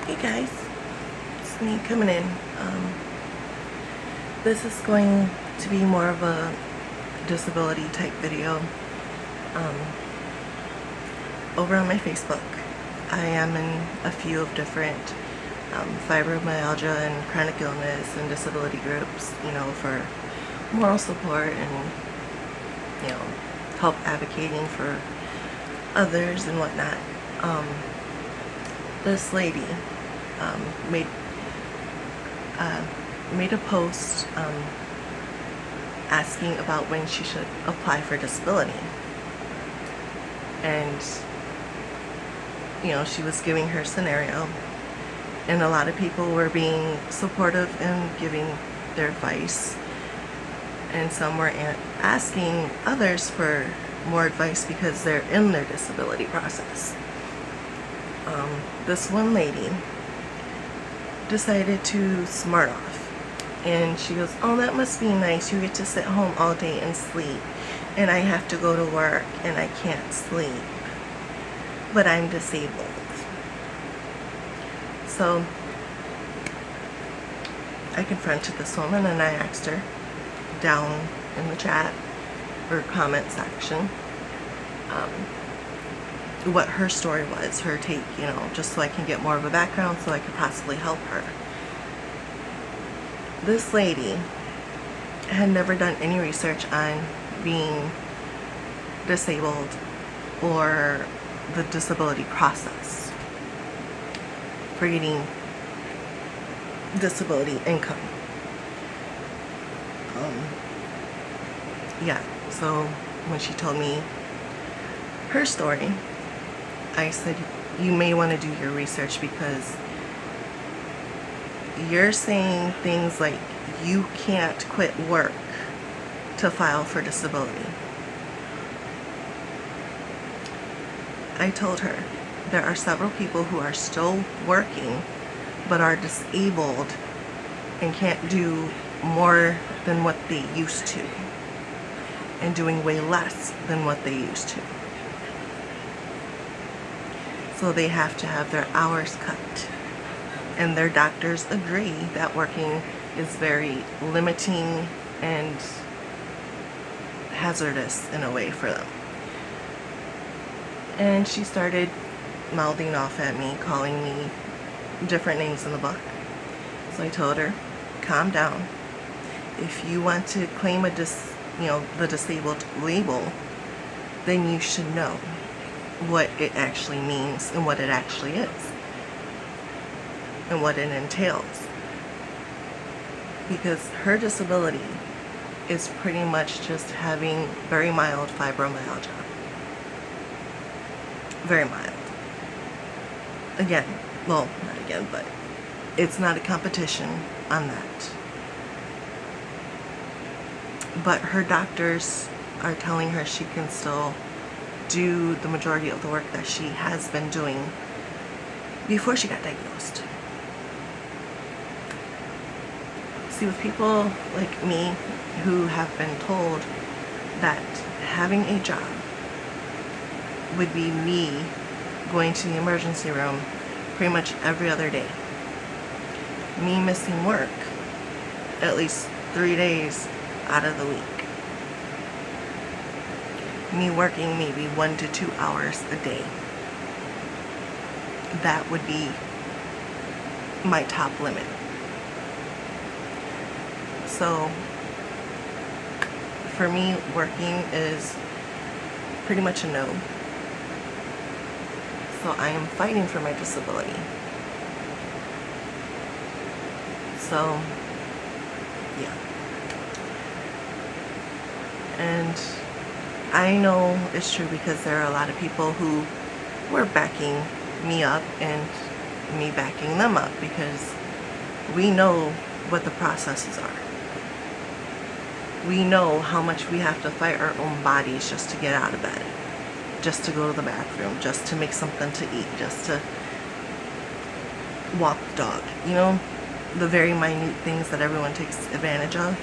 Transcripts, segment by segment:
Hey guys, it's me coming in. This is going to be more of a disability type video. Um, Over on my Facebook, I am in a few of different fibromyalgia and chronic illness and disability groups, for moral support and, help advocating for others and whatnot. This lady made a post asking about when she should apply for disability, and she was giving her scenario, and a lot of people were being supportive and giving their advice, and some were asking others for more advice because they're in their disability process. This one lady decided to smart off, and she goes, "Oh, that must be nice. You get to sit home all day and sleep, and I have to go to work and I can't sleep, but I'm disabled." So I confronted this woman and I asked her down in the chat or comment section what her story was, her take, just so I can get more of a background so I could possibly help her. This lady had never done any research on being disabled or the disability process for getting disability income. So when she told me her story, I said, you may want to do your research, because you're saying things like you can't quit work to file for disability. I told her there are several people who are still working but are disabled and can't do more than what they used to, and doing way less than what they used to. So they have to have their hours cut. And their doctors agree that working is very limiting and hazardous in a way for them. And she started mouthing off at me, calling me different names in the book. So I told her, calm down. If you want to claim the disabled label, then you should know what it actually means and what it actually is and what it entails. Because her disability is pretty much just having very mild fibromyalgia. Very mild. Not again, but it's not a competition on that. But her doctors are telling her she can still do the majority of the work that she has been doing before she got diagnosed. See, with people like me who have been told that having a job would be me going to the emergency room pretty much every other day, me missing work at least 3 days out of the week, me working maybe 1 to 2 hours a day, that would be my top limit. So for me, working is pretty much a no. So I am fighting for my disability. So yeah. And I know it's true because there are a lot of people who were backing me up and me backing them up, because we know what the processes are. We know how much we have to fight our own bodies just to get out of bed, just to go to the bathroom, just to make something to eat, just to walk the dog. The very minute things that everyone takes advantage of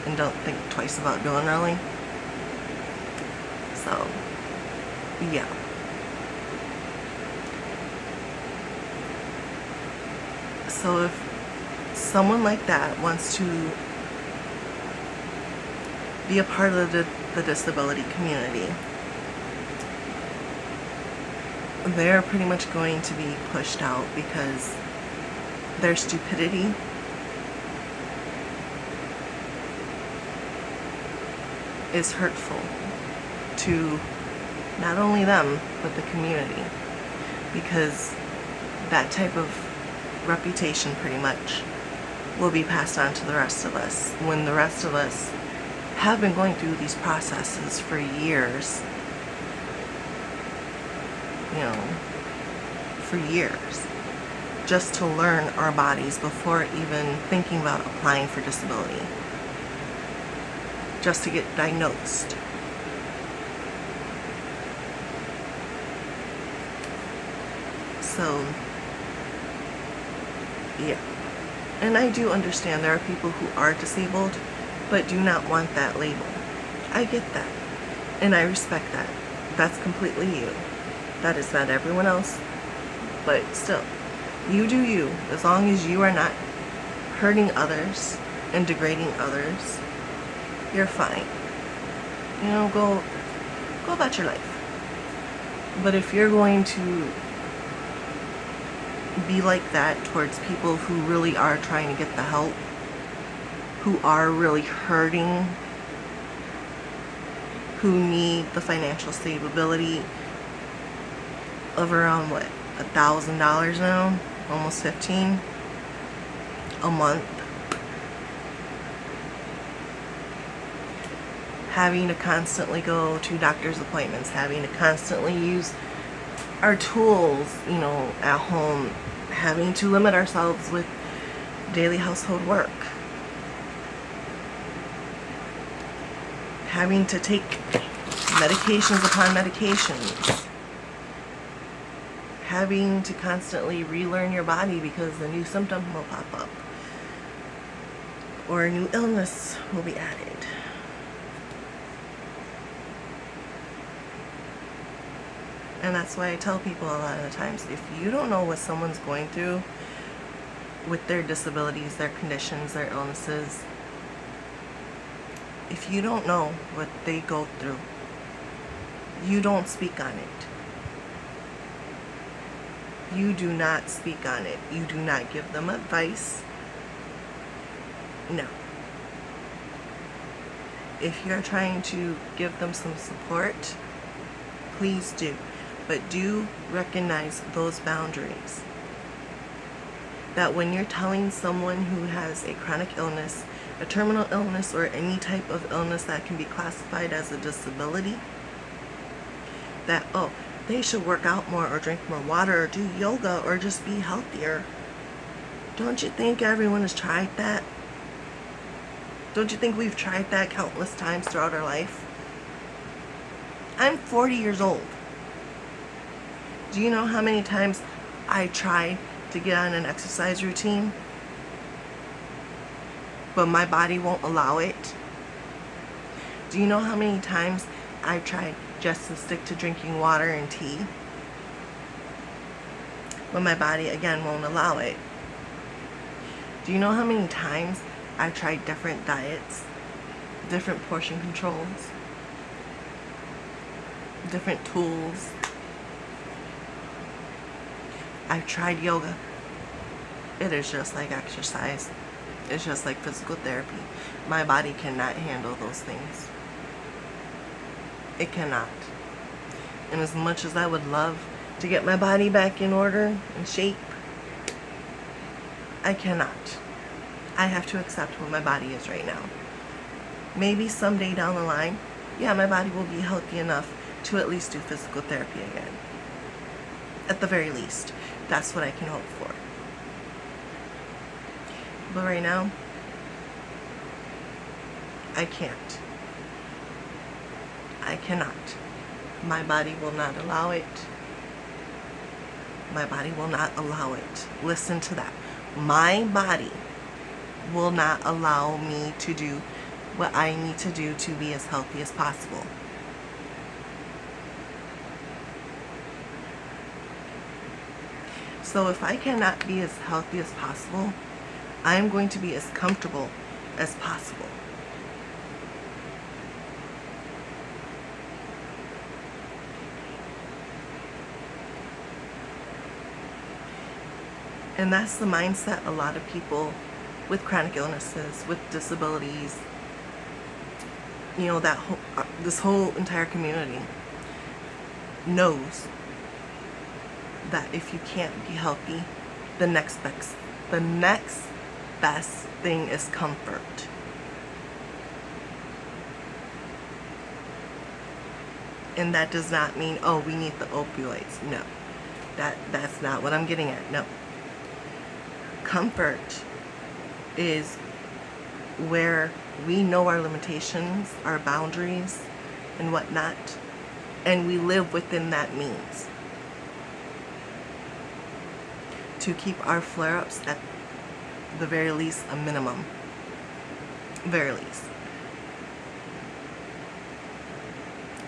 and don't think twice about doing, really. So, yeah. So if someone like that wants to be a part of the disability community, they're pretty much going to be pushed out because their stupidity is hurtful to not only them, but the community, because that type of reputation pretty much will be passed on to the rest of us, when the rest of us have been going through these processes for years, for years, just to learn our bodies before even thinking about applying for disability, just to get diagnosed. So, yeah. And I do understand there are people who are disabled but do not want that label. I get that. And I respect that. That's completely you. That is not everyone else. But still, you do you. As long as you are not hurting others and degrading others, you're fine. Go about your life. But if you're going to be like that towards people who really are trying to get the help, who are really hurting, who need the financial stability of around $1,000 now, almost $15 a month, having to constantly go to doctor's appointments, having to constantly use our tools, at home, having to limit ourselves with daily household work, having to take medications upon medications, having to constantly relearn your body because a new symptom will pop up or a new illness will be added. And that's why I tell people a lot of the times, if you don't know what someone's going through with their disabilities, their conditions, their illnesses, if you don't know what they go through, you don't speak on it. You do not speak on it. You do not give them advice. No. If you're trying to give them some support, please do. But do recognize those boundaries. That when you're telling someone who has a chronic illness, a terminal illness, or any type of illness that can be classified as a disability, that, they should work out more or drink more water or do yoga or just be healthier. Don't you think everyone has tried that? Don't you think we've tried that countless times throughout our life? I'm 40 years old. Do you know how many times I tried to get on an exercise routine, but my body won't allow it? Do you know how many times I tried just to stick to drinking water and tea, but my body again won't allow it? Do you know how many times I've tried different diets, different portion controls, different tools? I've tried yoga. It is just like exercise. It's just like physical therapy. My body cannot handle those things. It cannot. And as much as I would love to get my body back in order and shape, I cannot. I have to accept what my body is right now. Maybe someday down the line, my body will be healthy enough to at least do physical therapy again. At the very least. That's what I can hope for. But right now, I can't. I cannot. My body will not allow it. My body will not allow it. Listen to that. My body will not allow me to do what I need to do to be as healthy as possible. So if I cannot be as healthy as possible, I am going to be as comfortable as possible. And that's the mindset a lot of people with chronic illnesses, with disabilities, that this whole entire community knows that if you can't be healthy, the next best thing is comfort. And that does not mean, oh, we need the opioids. No, that's not what I'm getting at. No. Comfort is where we know our limitations, our boundaries, and whatnot, and we live within that means to keep our flare-ups at the very least a minimum. Very least.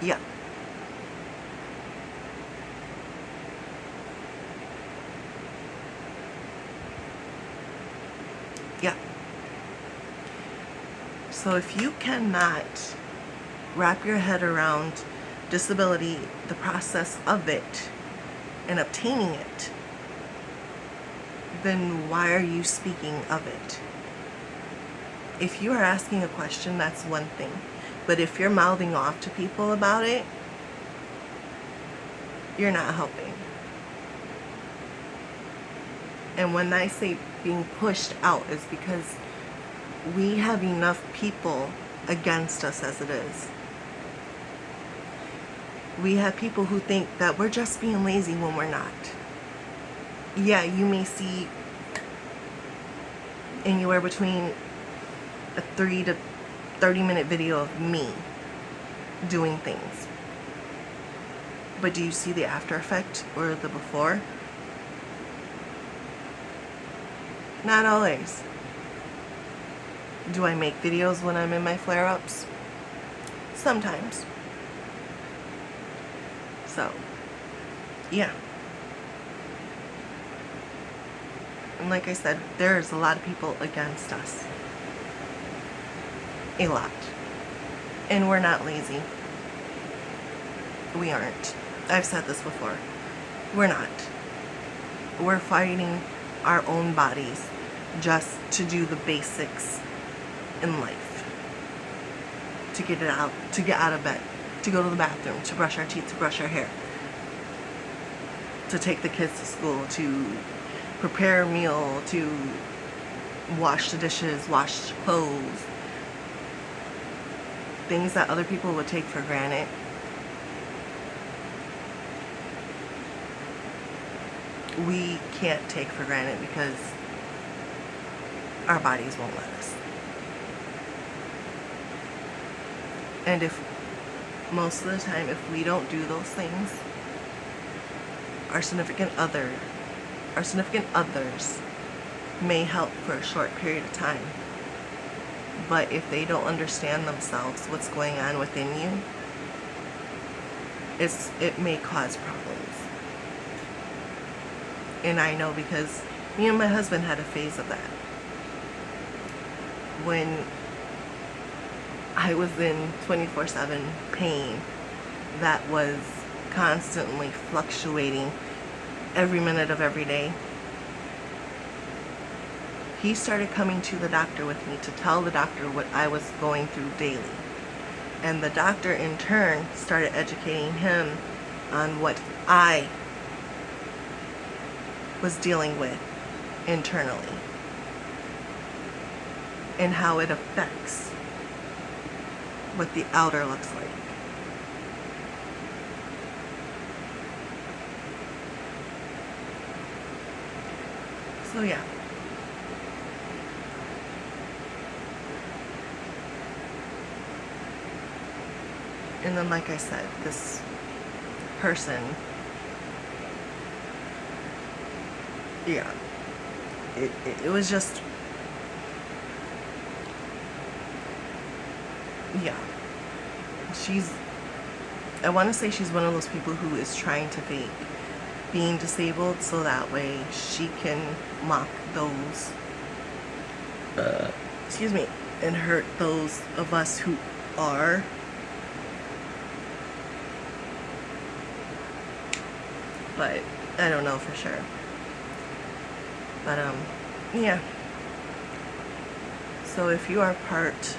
Yeah. Yeah. So if you cannot wrap your head around disability, the process of it, and obtaining it, then why are you speaking of it? If you are asking a question, that's one thing. But if you're mouthing off to people about it, you're not helping. And when I say being pushed out, is because we have enough people against us as it is. We have people who think that we're just being lazy when we're not. Yeah, you may see anywhere between a 3 to 30-minute video of me doing things. But do you see the after effect or the before? Not always. Do I make videos when I'm in my flare-ups? Sometimes. So, yeah. And like I said, there's a lot of people against us. A lot. And we're not lazy. We aren't. I've said this before. We're not. We're fighting our own bodies just to do the basics in life. To get out of bed, to go to the bathroom, to brush our teeth, to brush our hair, to take the kids to school, to prepare a meal, to wash the dishes, wash clothes. Things that other people would take for granted. We can't take for granted because our bodies won't let us. And if most of the time, if we don't do those things, our significant others may help for a short period of time. But if they don't understand themselves, what's going on within you, it may cause problems. And I know because me and my husband had a phase of that. When I was in 24/7 pain that was constantly fluctuating every minute of every day, he started coming to the doctor with me to tell the doctor what I was going through daily. And the doctor in turn started educating him on what I was dealing with internally and how it affects what the outer looks like. So yeah. And then, like I said, this person, yeah, it was just, yeah, I want to say she's one of those people who is trying to fake being disabled, so that way she can mock those, excuse me, and hurt those of us who are. But I don't know for sure. But yeah. So if you are part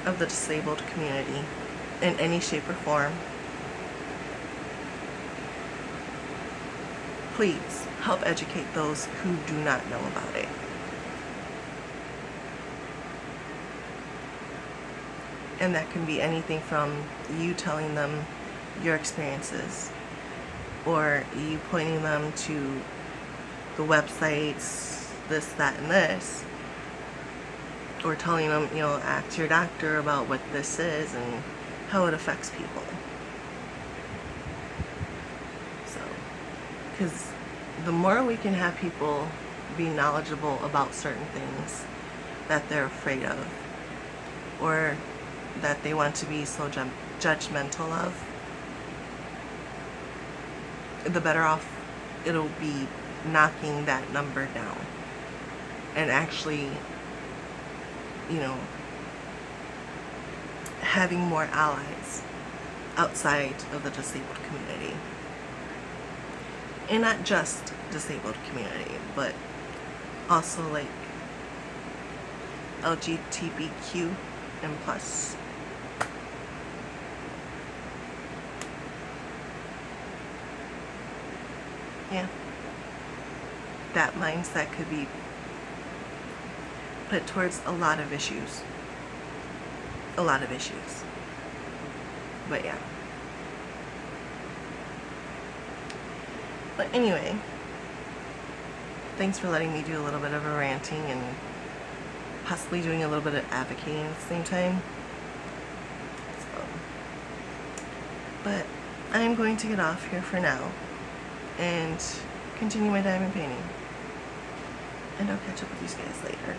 of the disabled community in any shape or form, please help educate those who do not know about it. And that can be anything from you telling them your experiences, or you pointing them to the websites, this, that, and this, or telling them, ask your doctor about what this is and how it affects people. So, because the more we can have people be knowledgeable about certain things that they're afraid of, or that they want to be so judgmental of, the better off it'll be knocking that number down and actually, having more allies outside of the disabled community. And not just disabled community, but also like LGBTQ and plus. Yeah. That mindset could be put towards a lot of issues. A lot of issues. But yeah. But anyway, thanks for letting me do a little bit of a ranting and possibly doing a little bit of advocating at the same time. So, but I'm going to get off here for now and continue my diamond painting. And I'll catch up with you guys later.